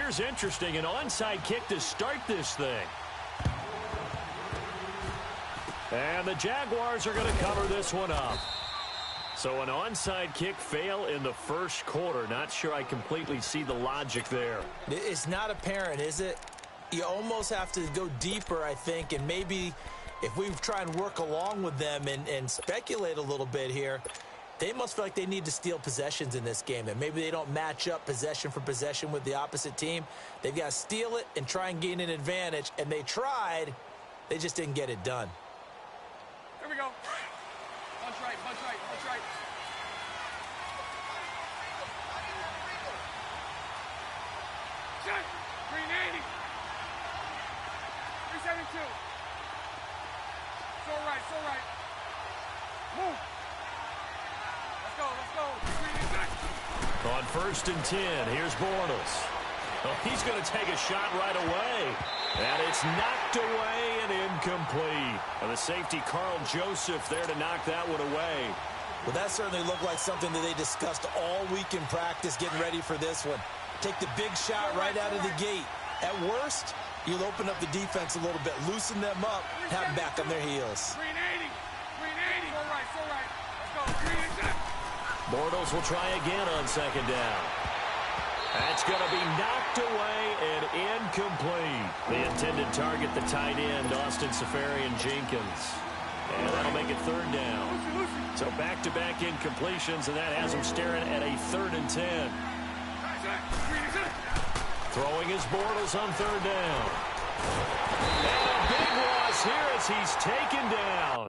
here's interesting, an onside kick to start this thing. And the Jaguars are going to cover this one up. So an onside kick fail in the first quarter. Not sure I completely see the logic there. It's not apparent, is it? You almost have to go deeper, I think, and maybe if we try and work along with them and speculate a little bit here, they must feel like they need to steal possessions in this game, and maybe they don't match up possession for possession with the opposite team. They've got to steal it and try and gain an advantage, and they tried. They just didn't get it done. Here we go. Punch right, punch right, punch right. Check. 380. 372. So right, so right. Move. Let's go. On 1st and 10, here's Bortles. Oh, he's going to take a shot right away. And it's knocked away and incomplete. And the safety, Carl Joseph, there to knock that one away. Well, that certainly looked like something that they discussed all week in practice, getting ready for this one. Take the big shot right out of the gate. At worst, you'll open up the defense a little bit, loosen them up, have them back on their heels. 380. 380. So right. Let's go. 380. Bortles will try again on 2nd down. That's going to be knocked away and incomplete. The intended target, the tight end, Austin Seferian-Jenkins. And that'll make it 3rd down. So back-to-back incompletions, and that has him staring at a 3rd and 10. Throwing his Bortles on 3rd down. And a big loss here as he's taken down.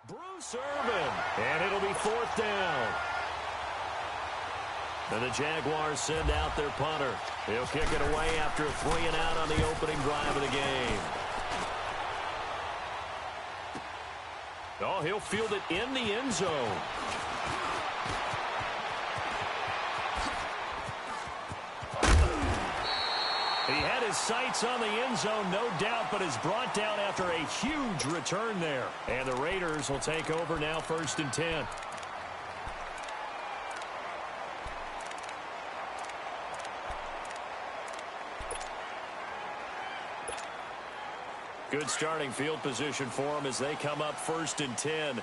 Bruce Irvin, and it'll be 4th down. And the Jaguars send out their punter. He'll kick it away after a 3 and out on the opening drive of the game. Oh, he'll field it in the end zone. He had his sights on the end zone, no doubt, but is brought down after a huge return there. And the Raiders will take over now, 1st and 10. Good starting field position for them as they come up 1st and 10. Express.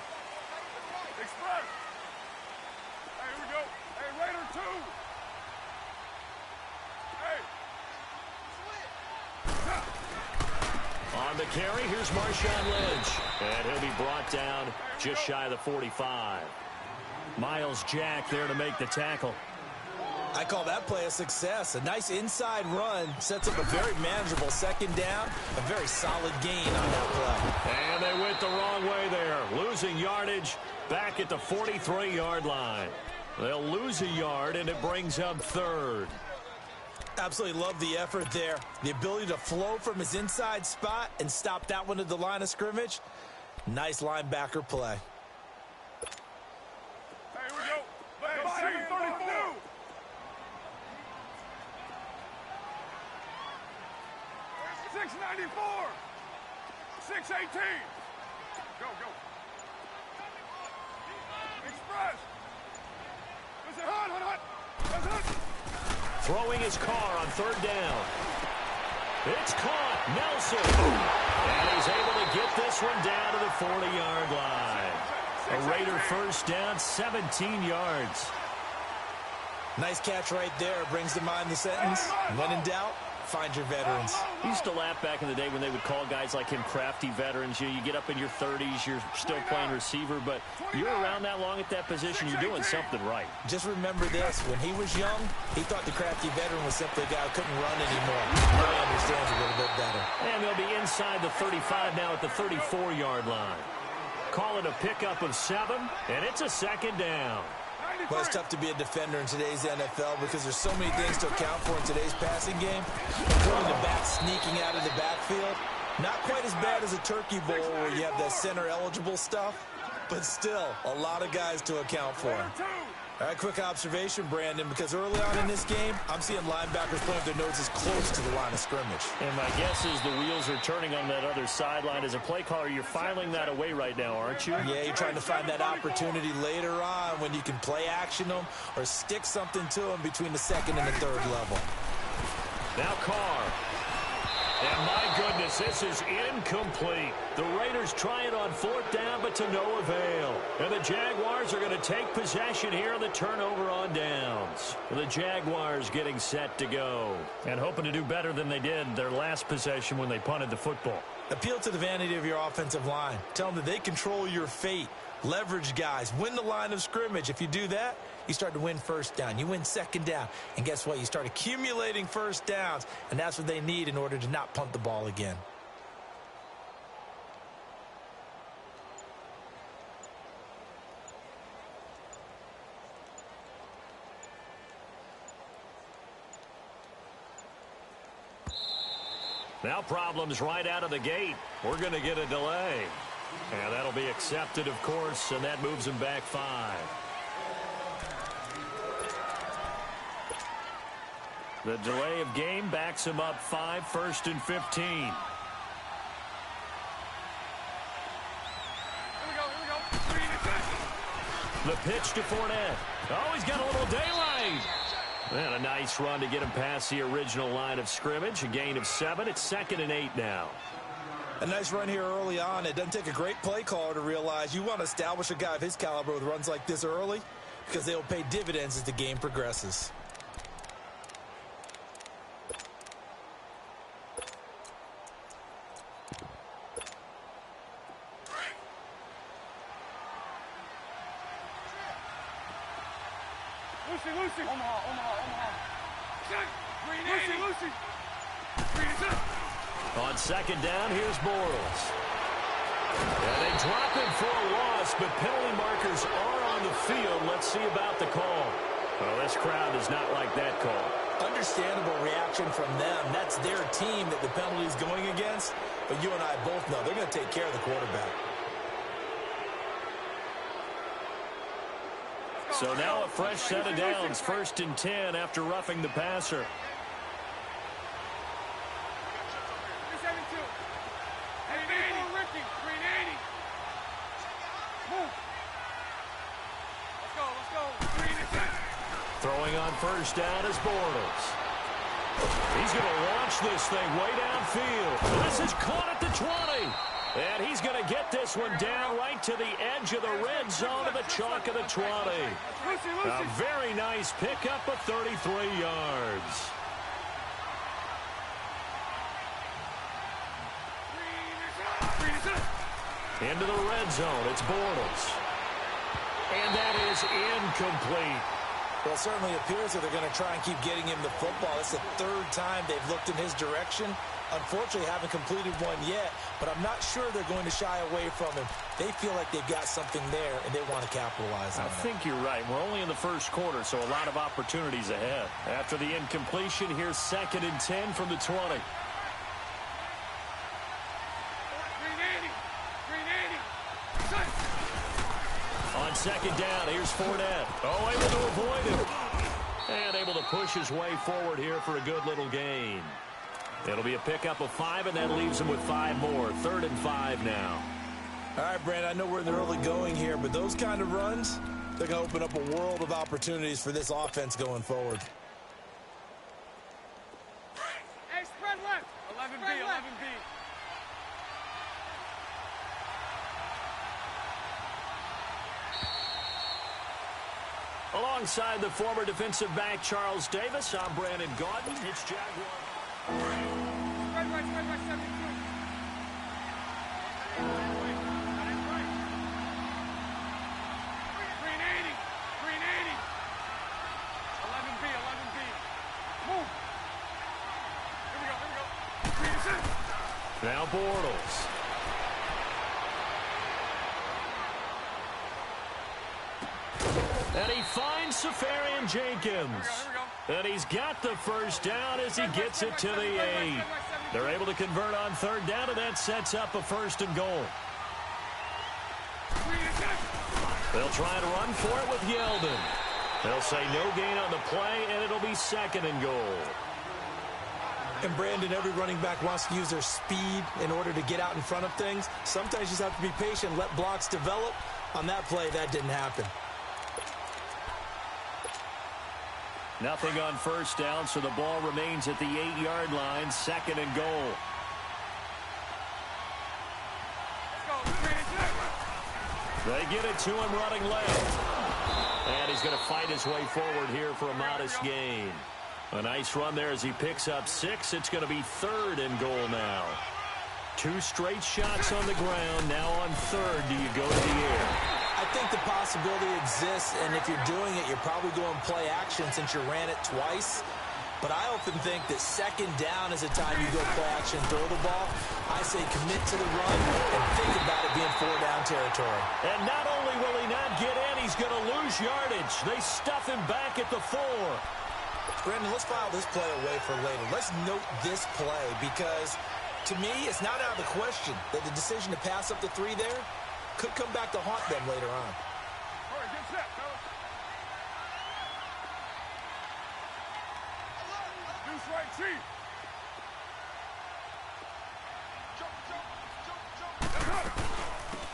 Hey, here we go. Hey, Raider 2. On the carry, here's Marshawn Lynch. And he'll be brought down just shy of the 45. Miles Jack there to make the tackle. I call that play a success. A nice inside run sets up a very manageable 2nd down. A very solid gain on that play. And they went the wrong way there. Losing yardage back at the 43-yard line. They'll lose a yard, and it brings up 3rd. Absolutely love the effort there. The ability to flow from his inside spot and stop that one at the line of scrimmage. Nice linebacker play. Hey, here we go. Come on, 32. 694. 618. Go. Express. Listen, hot. Throwing his car on 3rd down. It's caught. Nelson. And he's able to get this one down to the 40-yard line. A Raider 1st down, 17 yards. Nice catch right there. Brings to mind the sentence, when in doubt, find your veterans. I used to laugh back in the day when they would call guys like him crafty veterans. You get up in your 30s, you're still playing receiver, but you're around that long at that position, you're doing something right. Just remember this. When he was young, he thought the crafty veteran was simply a guy who couldn't run anymore. Now he understands a little bit better. And they'll be inside the 35 now at the 34-yard line. Call it a pickup of 7, and it's a 2nd down. Well, it's tough to be a defender in today's NFL because there's so many things to account for in today's passing game, including the back sneaking out of the backfield. Not quite as bad as a turkey bowl where you have that center-eligible stuff, but still, a lot of guys to account for. All right, quick observation, Brandon, because early on in this game, I'm seeing linebackers playing with their noses close to the line of scrimmage. And my guess is the wheels are turning on that other sideline. As a play caller, you're filing that away right now, aren't you? Yeah, you're trying to find that opportunity later on when you can play action them or stick something to them between the second and the third level. Now Carr. And my goodness, this is incomplete. The Raiders try it on fourth down, but to no avail. And the Jaguars are going to take possession here on the turnover on downs. The Jaguars getting set to go and hoping to do better than they did their last possession when they punted the football. Appeal to the vanity of your offensive line. Tell them that they control your fate. Leverage guys. Win the line of scrimmage. If you do that, you start to win first down. You win second down. And guess what? You start accumulating first downs. And that's what they need in order to not punt the ball again. Now problems right out of the gate. We're going to get a delay. And that'll be accepted, of course, and that moves him back 5. The delay of game backs him up 5, 1st and 15. Here we go. The pitch to Fournette. Oh, he's got a little daylight. And a nice run to get him past the original line of scrimmage. A gain of 7. It's 2nd and 8 now. A nice run here early on. It doesn't take a great play caller to realize you want to establish a guy of his caliber with runs like this early because they will pay dividends as the game progresses. Lucy. Omaha. Lucy. Green is up. On second down, here's Bortles. And they drop him for a loss, but penalty markers are on the field. Let's see about the call. Well, this crowd does not like that call. Understandable reaction from them. That's their team that the penalty is going against. But you and I both know they're going to take care of the quarterback. So now a fresh set of downs, 1st and 10 after roughing the passer. Throwing on first down is Bortles. He's going to launch this thing way downfield. This is caught at the 20. And he's going to get this one down right to the edge of the red zone of the chalk of the 20. A very nice pickup of 33 yards. Into the red zone, it's Bortles. And that is incomplete. Well, it certainly appears that they're going to try and keep getting him the football. It's the 3rd time they've looked in his direction. Unfortunately, haven't completed one yet, but I'm not sure they're going to shy away from him. They feel like they've got something there, and they want to capitalize on it. I think you're right. We're only in the first quarter, so a lot of opportunities ahead. After the incompletion, here's 2nd and 10 from the 20. On second down, here's Fournette. Oh, able to avoid him. And able to push his way forward here for a good little gain. It'll be a pickup of 5, and that leaves him with 5 more. 3rd and 5 now. All right, Brandon, I know we're in the early going here, but those kind of runs, they're going to open up a world of opportunities for this offense going forward. Hey, spread left. 11B. Alongside the former defensive back Charles Davis, I'm Brandon Gaudin. It's Jaguar. Spread right, 72. Green 80. 11B. Move. Here we go. Green is in. Now Bortles. And he finds Safarian Jenkins. And he's got the first down as he gets it to the 8. They're able to convert on 3rd down, and that sets up a 1st and goal. Green is in. They'll try and run for it with Yeldon. They'll say no gain on the play, and it'll be 2nd and goal. And Brandon, every running back wants to use their speed in order to get out in front of things. Sometimes you just have to be patient, let blocks develop. On that play, that didn't happen. Nothing on 1st down, so the ball remains at the 8-yard line, 2nd and goal. They get it to him running left. And he's going to fight his way forward here for a modest gain. A nice run there as he picks up 6. It's going to be 3rd and goal now. 2 straight shots on the ground. Now on 3rd, do you go to the air? I think the possibility exists, and if you're doing it, you're probably going play action since you ran it twice. But I often think that 2nd down is a time you go play action, throw the ball. I say commit to the run and think about it being 4-down territory. And not only will he not get in, he's going to lose yardage. They stuff him back at the 4. Brandon, let's file this play away for later. Let's note this play because, to me, it's not out of the question that the decision to pass up the 3 there could come back to haunt them later on. All right, get set, fellas. Deuce right, Chief.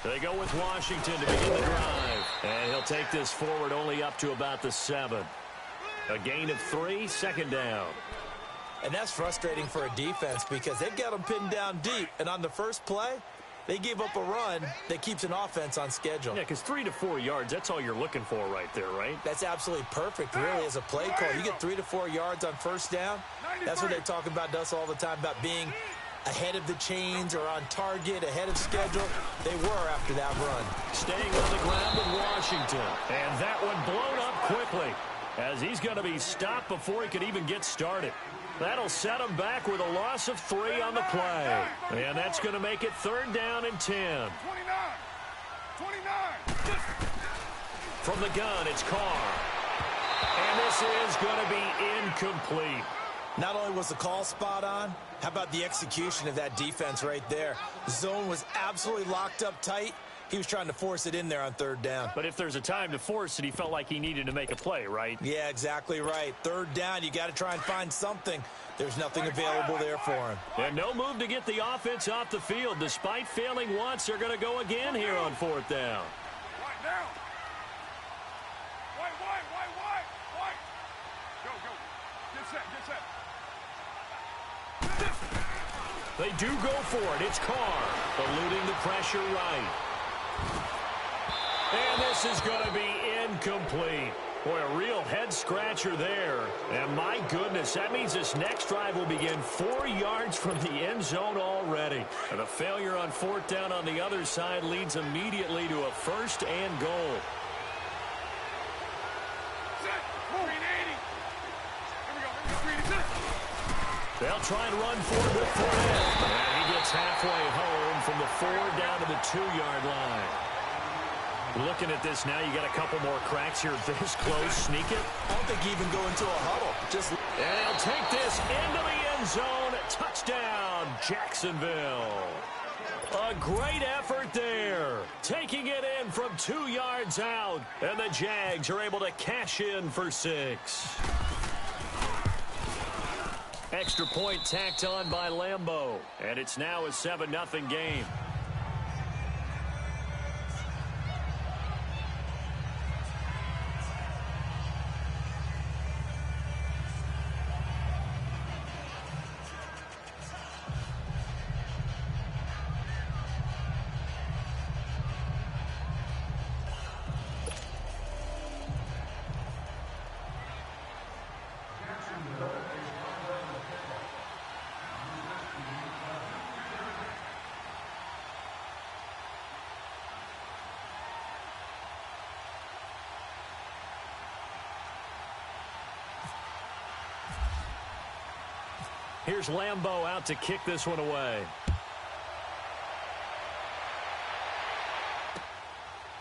They go with Washington to begin the drive. And he'll take this forward only up to about the 7. A gain of 3, 2nd down. And that's frustrating for a defense because they've got them pinned down deep. And on the first play, they gave up a run that keeps an offense on schedule. Yeah, because 3 to 4 yards, that's all you're looking for right there, right? That's absolutely perfect, really, as a play call. You get 3 to 4 yards on 1st down. That's what they talk about to us all the time, about being ahead of the chains or on target, ahead of schedule. They were after that run. Staying on the ground with Washington. And that one blown up quickly as he's going to be stopped before he could even get started. That'll set him back with a loss of 3 on the play. And that's going to make it 3rd down and 10. 29. From the gun, it's Carr. And this is going to be incomplete. Not only was the call spot on, how about the execution of that defense right there? The zone was absolutely locked up tight. He was trying to force it in there on 3rd down. But if there's a time to force it, he felt like he needed to make a play, right? Yeah, exactly right. 3rd down, you got to try and find something. There's nothing available there for him. And no move to get the offense off the field. Despite failing once, they're going to go again here on 4th down. White down. White. Go. Get set. They do go for it. It's Carr eluding the pressure right. And this is going to be incomplete. Boy, a real head-scratcher there. And my goodness, that means this next drive will begin 4 yards from the end zone already. And a failure on 4th down on the other side leads immediately to a 1st and goal. They'll try and run for it with Fournette. And he gets halfway home from the 4 down to the 2-yard line. Looking at this now, you got a couple more cracks here this close. Sneak it. I don't think he even go into a huddle. And he'll take this into the end zone. Touchdown, Jacksonville. A great effort there. Taking it in from 2 yards out. And the Jags are able to cash in for 6. Extra point tacked on by Lambeau. And it's now a 7-0 game. Here's Lambeau out to kick this one away.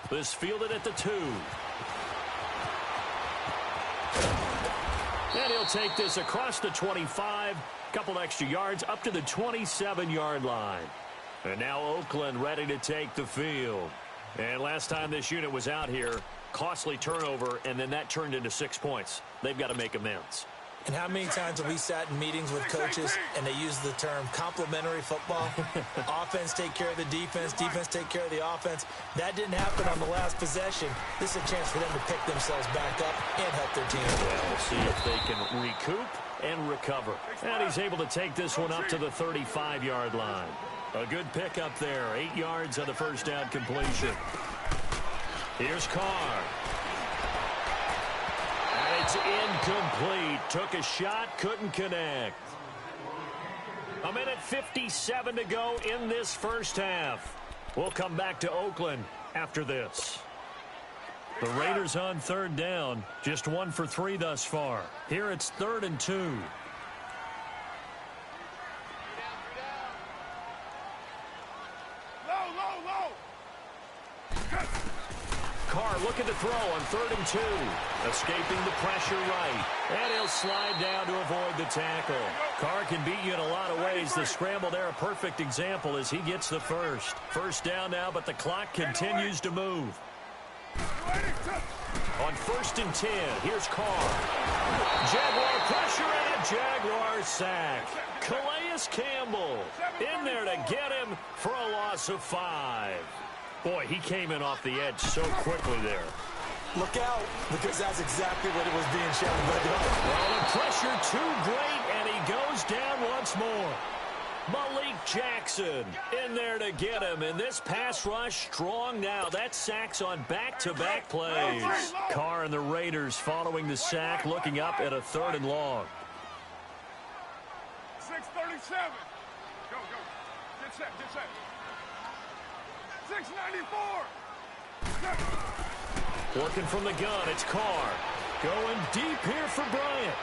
This fielded at the 2. And he'll take this across the 25. Couple extra yards up to the 27-yard line. And now Oakland ready to take the field. And last time this unit was out here, costly turnover, and then that turned into 6 points. They've got to make amends. And how many times have we sat in meetings with coaches and they use the term complementary football? Offense take care of the defense, defense take care of the offense. That didn't happen on the last possession. This is a chance for them to pick themselves back up and help their team. Well, we'll see if they can recoup and recover. And he's able to take this one up to the 35-yard line. A good pickup there, 8 yards on the first down completion. Here's Carr. And it's incomplete. Took a shot, couldn't connect. 1:57 to go in this first half. We'll come back to Oakland after this. The Raiders on third down, just 1 for 3 thus far. Here it's 3rd and 2. Carr looking to throw on 3rd and 2. Escaping the pressure right. And he'll slide down to avoid the tackle. Carr can beat you in a lot of ways. The scramble there, a perfect example as he gets the first. First down now, but the clock continues to move. On 1st and 10, here's Carr. Jaguar pressure and a Jaguar sack. Calais Campbell in there to get him for a loss of 5. Boy, he came in off the edge so quickly there. Look out, because that's exactly what it was being shown by the Well, the pressure too great, and he goes down once more. Malik Jackson in there to get him, and this pass rush strong now. That sacks on back-to-back plays. Carr and the Raiders following the sack, looking up at a 3rd and long. 6:37. Go. Get set. 6:94. Working from the gun, it's Carr. Going deep here for Bryant.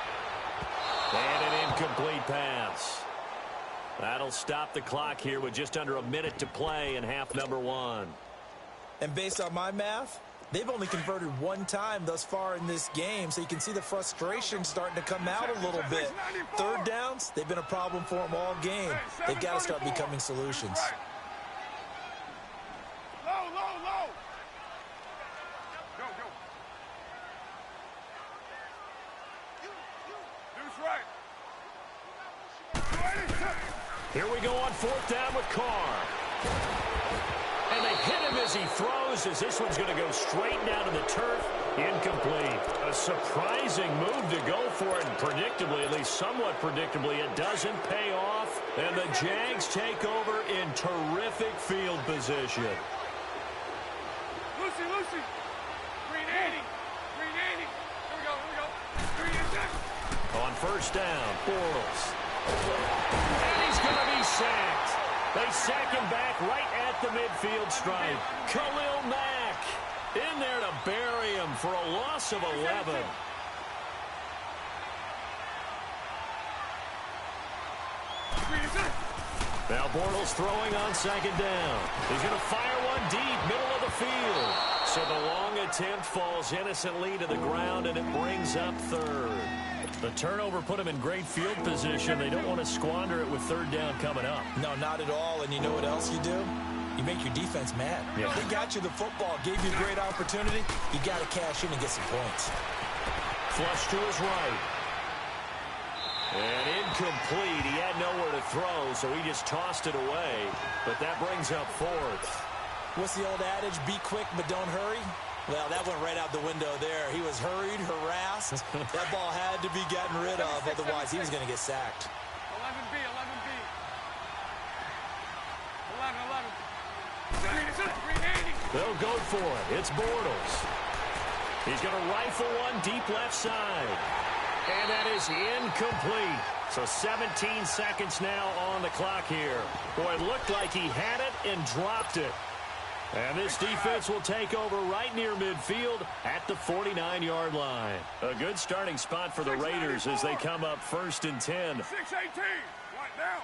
And an incomplete pass. That'll stop the clock here with just under a minute to play in half number 1. And based on my math, they've only converted 1 time thus far in this game, so you can see the frustration starting to come out a little bit. 3rd downs, they've been a problem for them all game. They've got to start becoming solutions. Low. Go. Deuce right. Here we go on 4th down with Carr. And they hit him as he throws, as this one's going to go straight down to the turf. Incomplete. A surprising move to go for it, and predictably, at least somewhat predictably, it doesn't pay off. And the Jags take over in terrific field position. Lucy. Green 80. Here we go. 3 and 6. On 1st down, Bortles. And he's going to be sacked. They sack him back right at the midfield stripe. Khalil Mack in there to bury him for a loss of 11. Now Bortles throwing on 2nd down. He's going to fire one deep, middle of the field. So the long attempt falls innocently to the ground, and it brings up 3rd. The turnover put him in great field position. They don't want to squander it with 3rd down coming up. No, not at all. And you know what else you do? You make your defense mad. Yeah. They got you the football, gave you a great opportunity. You got to cash in and get some points. Flush to his right. And incomplete. He had nowhere to throw, so he just tossed it away. But that brings up 4th. What's the old adage? Be quick, but don't hurry. Well, that went right out the window there. He was hurried, harassed. That ball had to be gotten rid of, otherwise he was going to get sacked. 11B. 11. 380. They'll go for it. It's Bortles. He's going to rifle one deep left side. And that is incomplete. So 17 seconds now on the clock here. Boy, it looked like he had it and dropped it. And this defense will take over right near midfield at the 49-yard line. A good starting spot for the Raiders as they come up 1st and 10. 6:18. Right down.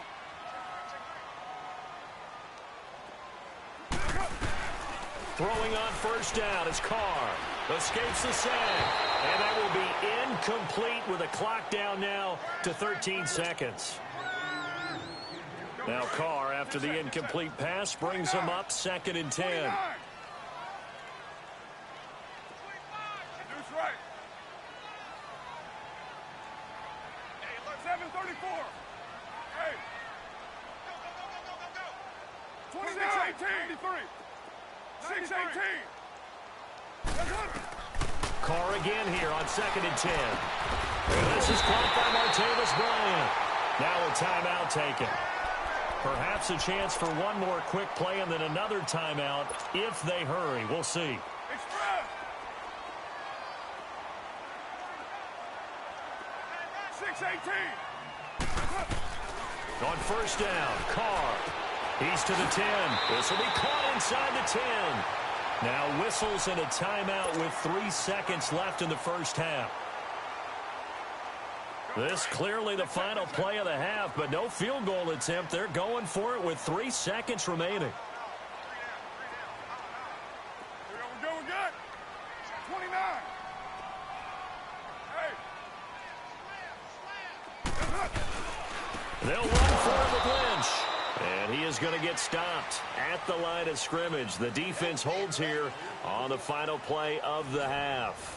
Throwing on 1st down is Carr. Escapes the sack. And that will be incomplete with a clock down now to 13 seconds. Now Carr, after the incomplete pass, brings him up 2nd and 10. 24. Hey. 26-18. 6-18. Carr again here on 2nd and 10. And this is caught by Martavis Bryant. Now a timeout taken. Perhaps a chance for one more quick play and then another timeout if they hurry. We'll see. Express. 6-18. On first down, Carr. He's to the 10. This will be caught inside the 10. Now whistles and a timeout with 3 seconds left in the first half. This clearly the final play of the half, but no field goal attempt. They're going for it with 3 seconds remaining. We're good. 29. Hey. They'll run for it with Lynch. And he is going to get stopped at the line of scrimmage. The defense holds here on the final play of the half.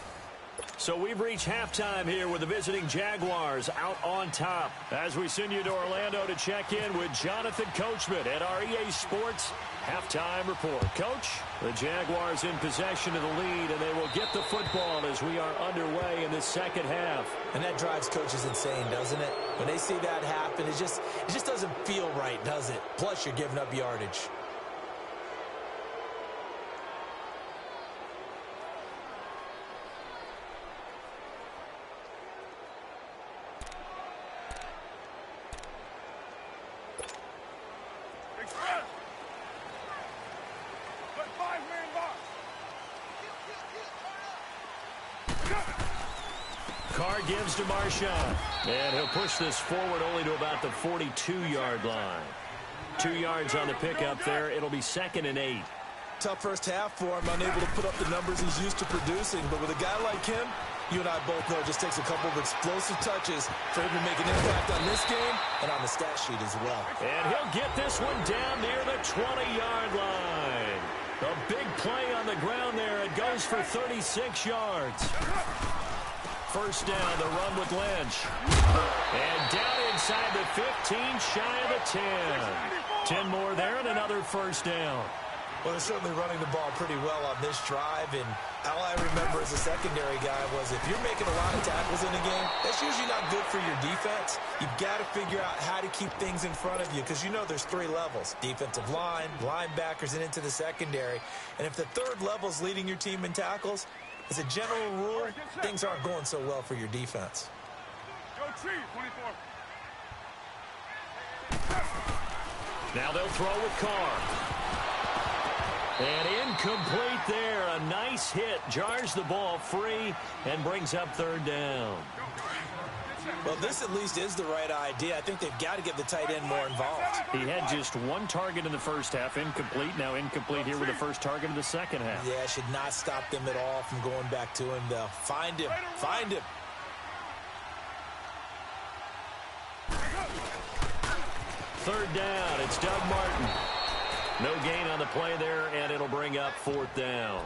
So we've reached halftime here with the visiting Jaguars out on top. As we send you to Orlando to check in with Jonathan Coachman at our EA Sports Halftime Report. Coach, the Jaguars in possession of the lead, and they will get the football as we are underway in this second half. And that drives coaches insane, doesn't it? When they see that happen, it just doesn't feel right, does it? Plus, you're giving up yardage. Carr gives to Marshawn. And he'll push this forward only to about the 42-yard line. 2 yards on the pickup there. It'll be 2nd and 8. Tough first half for him, unable to put up the numbers he's used to producing. But with a guy like him, you and I both know it just takes a couple of explosive touches for him to make an impact on this game and on the stat sheet as well. And he'll get this one down near the 20-yard line. A big play on the ground there. It goes for 36 yards. First down, the run with Lynch. And down inside the 15, shy of the 10. 10 more there and another first down. Well, they're certainly running the ball pretty well on this drive, and all I remember as a secondary guy was if you're making a lot of tackles in a game, that's usually not good for your defense. You've got to figure out how to keep things in front of you because you know there's 3 levels, defensive line, linebackers, and into the secondary. And if the third level is leading your team in tackles, as a general rule, things aren't going so well for your defense. Go Chief, 24. Now they'll throw with Carr. And incomplete there. A nice hit. Jars the ball free and brings up 3rd down. Well, this at least is the right idea. I think they've got to get the tight end more involved. He had just 1 target in the first half. Incomplete. Now incomplete here with the first target of the second half. Yeah, should not stop them at all from going back to him, though. Find him. Find him. Third down. It's Doug Martin. No gain on the play there, and it'll bring up 4th down.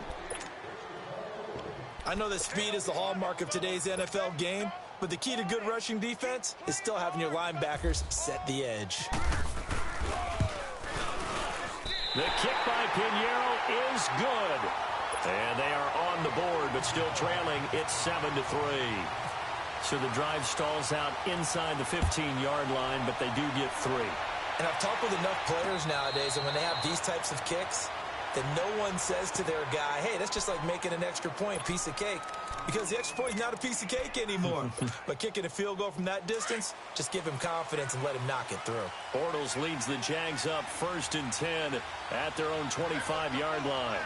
I know that speed is the hallmark of today's NFL game, but the key to good rushing defense is still having your linebackers set the edge. The kick by Pinheiro is good. And they are on the board, but still trailing. It's 7-3. So the drive stalls out inside the 15-yard line, but they do get 3. And I've talked with enough players nowadays, and when they have these types of kicks, that no one says to their guy, hey, that's just like making an extra point, piece of cake. Because the extra point is not a piece of cake anymore. But kicking a field goal from that distance, just give him confidence and let him knock it through. Bortles leads the Jags up 1st and 10 at their own 25-yard line.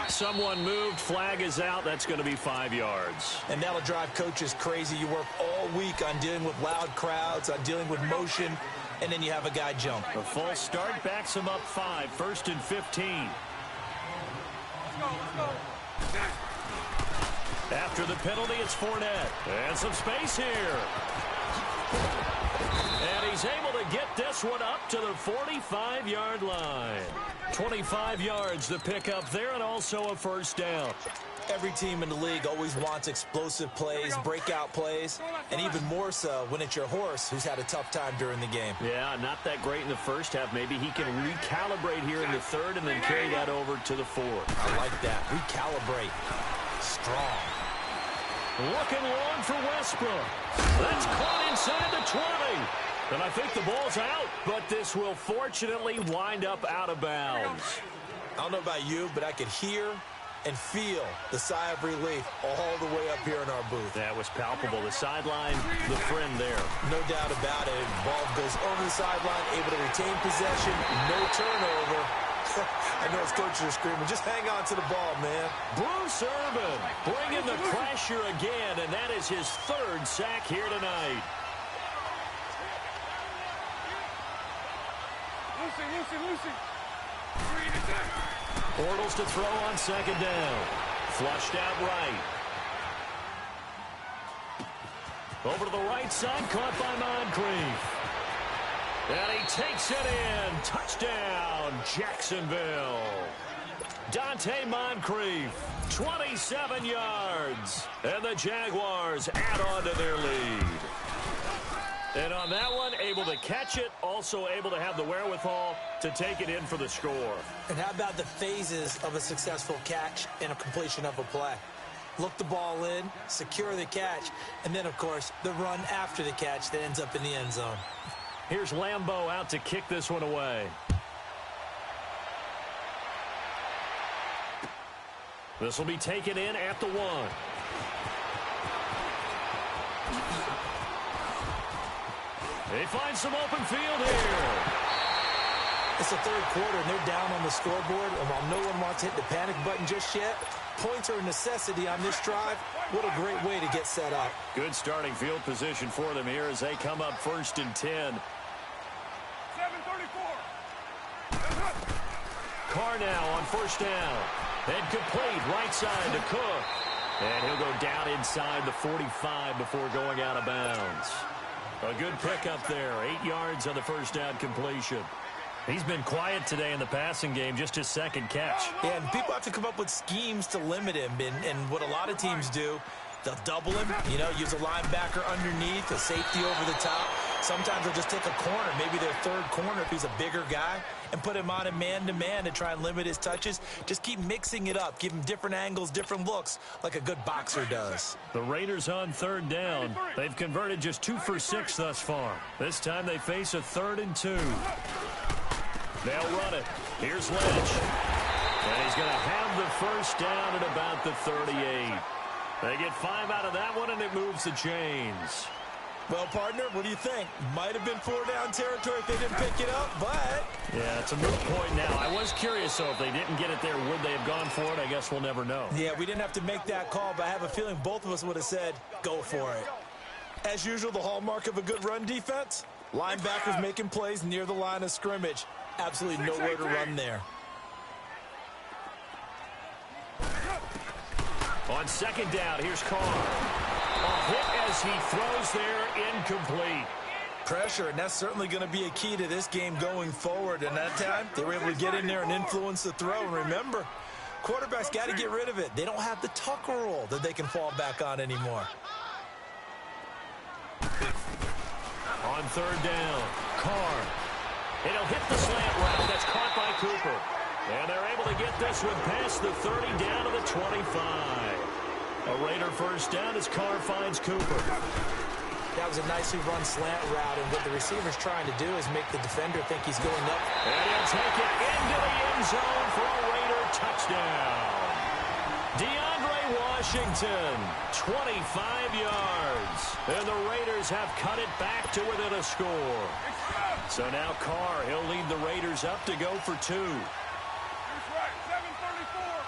Someone moved. Flag is out. That's going to be 5 yards. And that'll drive coaches crazy. You work all week on dealing with loud crowds, on dealing with motion, and then you have a guy jump. A false start backs him up 5. 1st and 15. Let's go. After the penalty, it's Fournette. And some space here. And he's able to get this one up to the 45-yard line. 25 yards to pick up there, and also a first down. Every team in the league always wants explosive plays, breakout plays, and even more so when it's your horse who's had a tough time during the game. Yeah, not that great in the first half. Maybe he can recalibrate here in the third and then carry that over to the fourth. I like that. Recalibrate. Strong. Looking long for Westbrook. That's caught inside the 20. And I think the ball's out, but this will fortunately wind up out of bounds. I don't know about you, but I could hear and feel the sigh of relief all the way up here in our booth. That was palpable. The sideline, the friend there. No doubt about it. Ball goes over the sideline, able to retain possession, no turnover. I know his coaches are screaming, just hang on to the ball, man. Bruce Irvin bringing the pressure again, and that is his third sack here tonight. Lucy. Bortles to throw on second down. Flushed out right. Over to the right side, caught by Moncrief. And he takes it in. Touchdown, Jacksonville. Dante Moncrief, 27 yards. And the Jaguars add on to their lead. And on that one, able to catch it, also able to have the wherewithal to take it in for the score. And how about the phases of a successful catch and a completion of a play? Look the ball in, secure the catch, and then, of course, the run after the catch that ends up in the end zone. Here's Lambeau out to kick this one away. This will be taken in at the 1. They find some open field here. It's the third quarter, and they're down on the scoreboard. And while no one wants to hit the panic button just yet, points are a necessity on this drive. What a great way to get set up. Good starting field position for them here as they come up 1st and 10. 7:34. Carr now on 1st down. Head complete, right side to Cook. And he'll go down inside the 45 before going out of bounds. A good pickup there. 8 yards on the 1st down completion. He's been quiet today in the passing game, just his second catch. Yeah, and people have to come up with schemes to limit him. And what a lot of teams do, they'll double him, use a linebacker underneath, a safety over the top. Sometimes they'll just take a corner, maybe their third corner if he's a bigger guy, and put him on a man-to-man to try and limit his touches. Just keep mixing it up. Give him different angles, different looks, like a good boxer does. The Raiders on 3rd down. They've converted just 2 for 6 thus far. This time they face a 3rd and 2. They'll run it. Here's Lynch. And he's going to have the 1st down at about the 38. They get 5 out of that one, and it moves the chains. Well, partner, what do you think? Might have been 4-down territory if they didn't pick it up, but... Yeah, it's a moot point now. I was curious, though, if they didn't get it there, would they have gone for it? I guess we'll never know. Yeah, we didn't have to make that call, but I have a feeling both of us would have said, go for it. As usual, the hallmark of a good run defense, linebackers making plays near the line of scrimmage. Absolutely nowhere to run there. On 2nd down, here's Carr. A hit as he throws there, incomplete. Pressure, and that's certainly going to be a key to this game going forward. And that time, they were able to get in there and influence the throw. And remember, quarterbacks got to get rid of it. They don't have the Tucker rule that they can fall back on anymore. On 3rd down, Carr. It'll hit the slant route. That's caught by Cooper. And they're able to get this one past the 30 down to the 25. A Raider 1st down as Carr finds Cooper. That was a nicely run slant route, and what the receiver's trying to do is make the defender think he's going up. And he'll take it into the end zone for a Raider touchdown. DeAndre Washington, 25 yards. And the Raiders have cut it back to within a score. So now Carr, he'll lead the Raiders up to go for 2. Here's right. 7:34.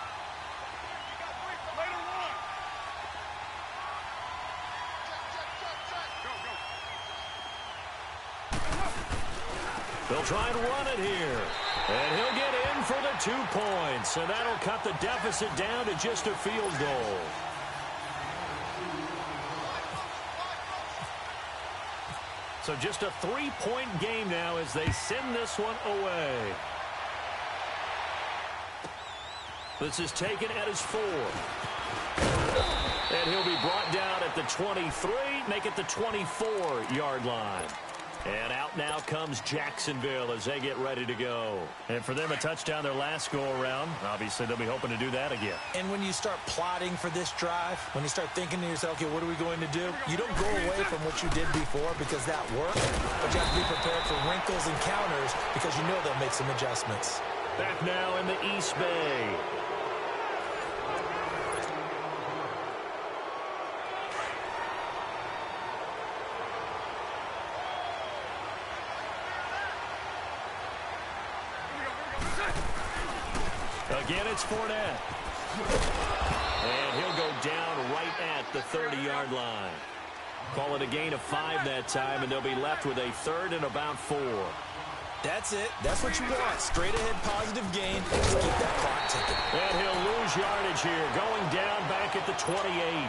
Later one. Go. They'll try and run it here. And he'll get in for the 2 points. And that'll cut the deficit down to just a field goal. So just a 3-point game now as they send this one away. This is taken at his 4. And he'll be brought down at the 23, make it the 24-yard line. And out now comes Jacksonville as they get ready to go. And for them, a touchdown their last go-around. Obviously, they'll be hoping to do that again. And when you start plotting for this drive, when you start thinking to yourself, okay, what are we going to do? You don't go away from what you did before because that worked, but you have to be prepared for wrinkles and counters because you know they'll make some adjustments. Back now in the East Bay. Again, it's Fournette. And he'll go down right at the 30-yard line. Call it a gain of 5 that time, and they'll be left with a 3rd and about 4. That's it. That's what you want. Straight ahead positive gain. Just keep that clock ticking. And he'll lose yardage here, going down back at the 28.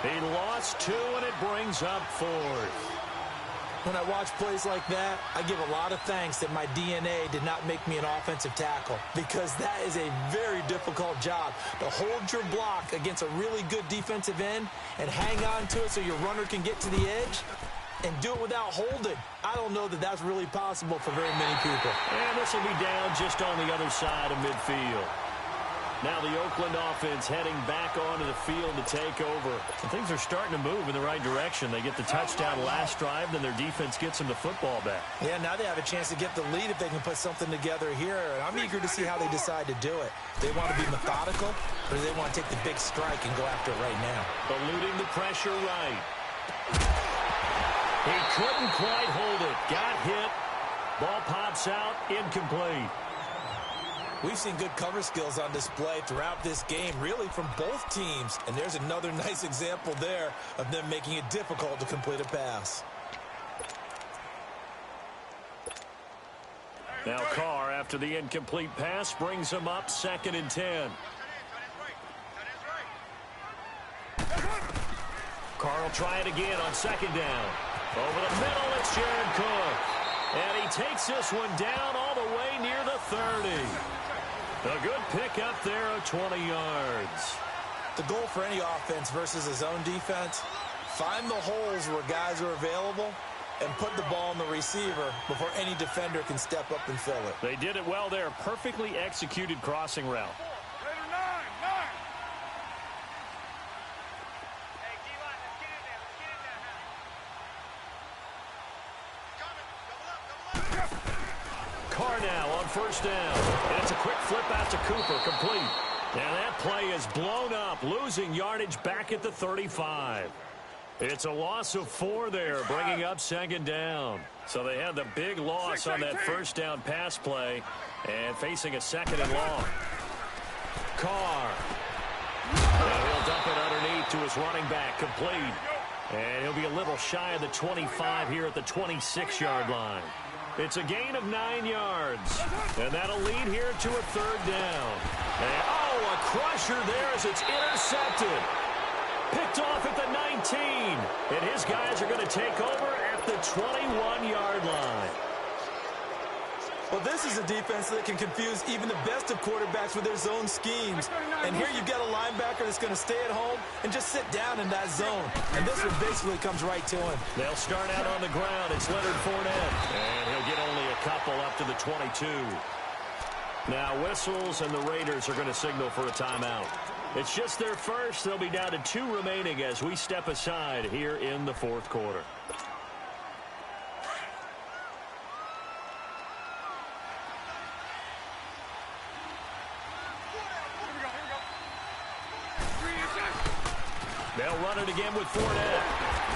He lost 2, and it brings up 4th. When I watch plays like that, I give a lot of thanks that my DNA did not make me an offensive tackle, because that is a very difficult job to hold your block against a really good defensive end and hang on to it so your runner can get to the edge and do it without holding. I don't know that that's really possible for very many people. And this will be down just on the other side of midfield. Now the Oakland offense heading back onto the field to take over. And things are starting to move in the right direction. They get the touchdown last drive, then their defense gets them the football back. Yeah, now they have a chance to get the lead if they can put something together here. And I'm eager to see how they decide to do it. They want to be methodical, or do they want to take the big strike and go after it right now? Eluding the pressure right. He couldn't quite hold it. Got hit. Ball pops out. Incomplete. We've seen good cover skills on display throughout this game, really from both teams. And there's another nice example there of them making it difficult to complete a pass. Now Carr, after the incomplete pass, brings him up 2nd and 10. Carr will try it again on 2nd down. Over the middle, it's Jared Cook. And he takes this one down all the way near the 30. A good pick up there of 20 yards. The goal for any offense versus a zone defense, find the holes where guys are available and put the ball on the receiver before any defender can step up and fill it. They did it well there. Perfectly executed crossing route. Carr now on 1st down. And it's a quick flip out to Cooper, complete. And that play is blown up, losing yardage back at the 35. It's a loss of 4 there, bringing up 2nd down. So they had the big loss on that 1st down pass play and facing a 2nd and long. Carr. And he'll dump it underneath to his running back, complete. And he'll be a little shy of the 25 here at the 26-yard line. It's a gain of 9 yards. And that'll lead here to a 3rd down. And, oh, a crusher there as it's intercepted. Picked off at the 19. And his guys are going to take over at the 21-yard line. Well, this is a defense that can confuse even the best of quarterbacks with their zone schemes. And here you've got a linebacker that's going to stay at home and just sit down in that zone. And this one basically comes right to him. They'll start out on the ground. It's Leonard Fournette. And he'll get only a couple up to the 22. Now whistles, and the Raiders are going to signal for a timeout. It's just their first. They'll be down to 2 remaining as we step aside here in the 4th quarter. They'll run it again with Fournette.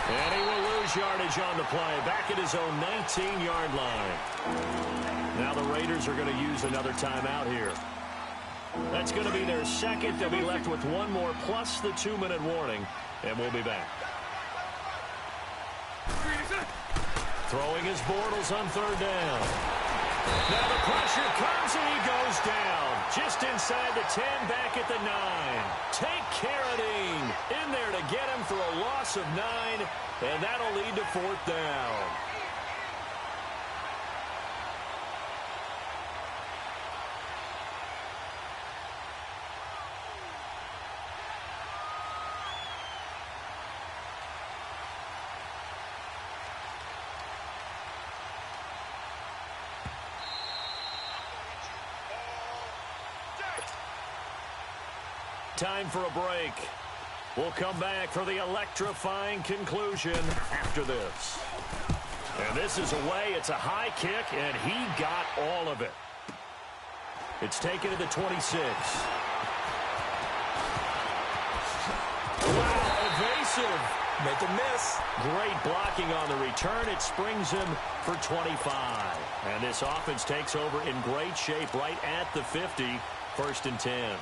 And he will lose yardage on the play. Back at his own 19-yard line. Now the Raiders are going to use another timeout here. That's going to be their second. They'll be left with 1 more plus the 2-minute warning. And we'll be back. Throwing his Bortles on 3rd down. Now the pressure comes and he goes down. Just inside the 10, back at the 9. Take Carradine in there to get him for a loss of 9, and that'll lead to 4th down. time for a break. We'll come back for the electrifying conclusion after this. And this is away. It's a high kick, and he got all of it. It's taken to the 26. Wow, evasive. Make a miss. Great blocking on the return. It springs him for 25. And this offense takes over in great shape right at the 50. 1st and 10.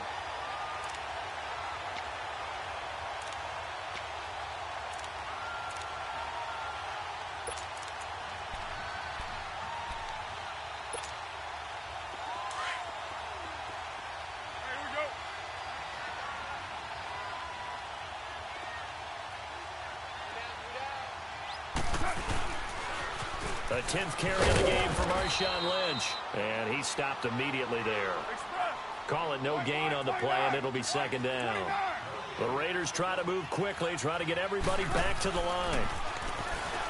The 10th carry of the game for Marshawn Lynch. And he stopped immediately there. Call it no gain on the play, and it'll be 2nd down. The Raiders try to move quickly, try to get everybody back to the line.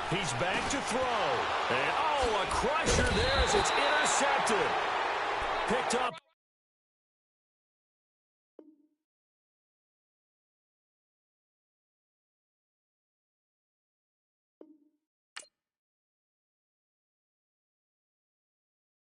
He's back to throw. And, oh, a crusher there as it's intercepted. Picked up.